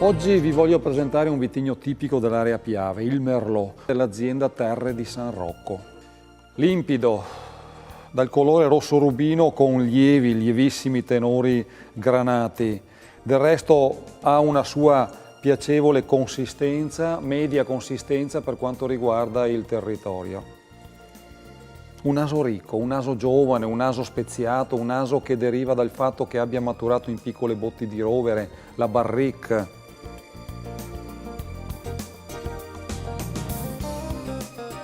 Oggi vi voglio presentare un vitigno tipico dell'area Piave, il Merlot, dell'azienda Terre di San Rocco. Limpido, dal colore rosso rubino con lievissimi tenori granati. Del resto ha una sua piacevole consistenza, media consistenza per quanto riguarda il territorio. Un naso ricco, un naso giovane, un naso speziato, un naso che deriva dal fatto che abbia maturato in piccole botti di rovere, la barrique.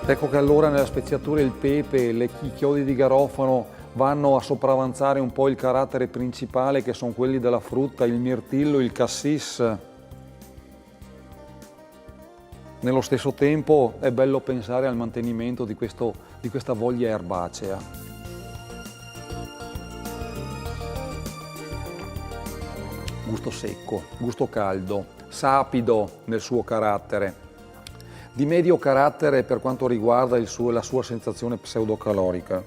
Ecco che allora nella speziatura il pepe, i chiodi di garofano vanno a sopravanzare un po' il carattere principale che sono quelli della frutta, il mirtillo, il cassis. Nello stesso tempo è bello pensare al mantenimento di questa voglia erbacea. Gusto secco, gusto caldo, sapido nel suo carattere. Di medio carattere per quanto riguarda la sua sensazione pseudocalorica.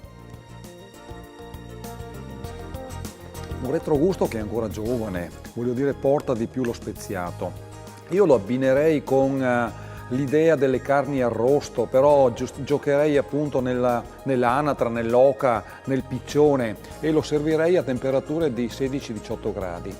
Un retrogusto che è ancora giovane, voglio dire porta di più lo speziato. Io lo abbinerei con l'idea delle carni arrosto, però giocherei appunto nell'anatra, nell'oca, nel piccione e lo servirei a temperature di 16-18 gradi.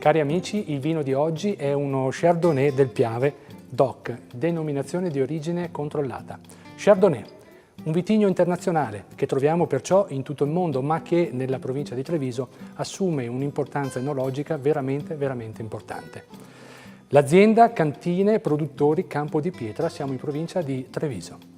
Cari amici, il vino di oggi è uno Chardonnay del Piave DOC, denominazione di origine controllata. Chardonnay, un vitigno internazionale che troviamo perciò in tutto il mondo, ma che nella provincia di Treviso assume un'importanza enologica veramente importante. L'azienda Cantine Produttori Campo di Pietra, siamo in provincia di Treviso.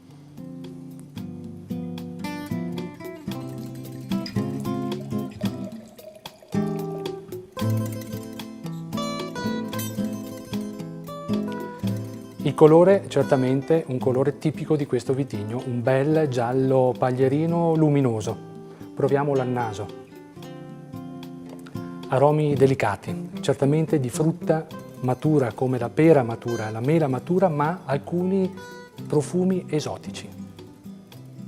Il colore, certamente un colore tipico di questo vitigno, un bel giallo paglierino luminoso. Proviamolo al naso. Aromi delicati, certamente di frutta matura come la pera matura, la mela matura, ma alcuni profumi esotici.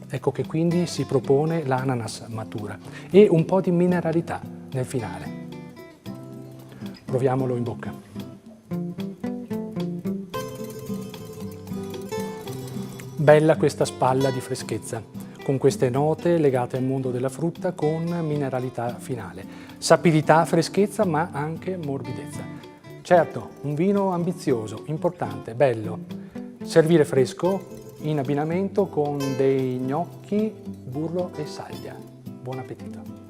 Ecco che quindi si propone l'ananas matura e un po' di mineralità nel finale. Proviamolo in bocca. Bella questa spalla di freschezza, con queste note legate al mondo della frutta con mineralità finale. Sapidità, freschezza, ma anche morbidezza. Certo, un vino ambizioso, importante, bello. Servire fresco in abbinamento con dei gnocchi, burro e saglia. Buon appetito!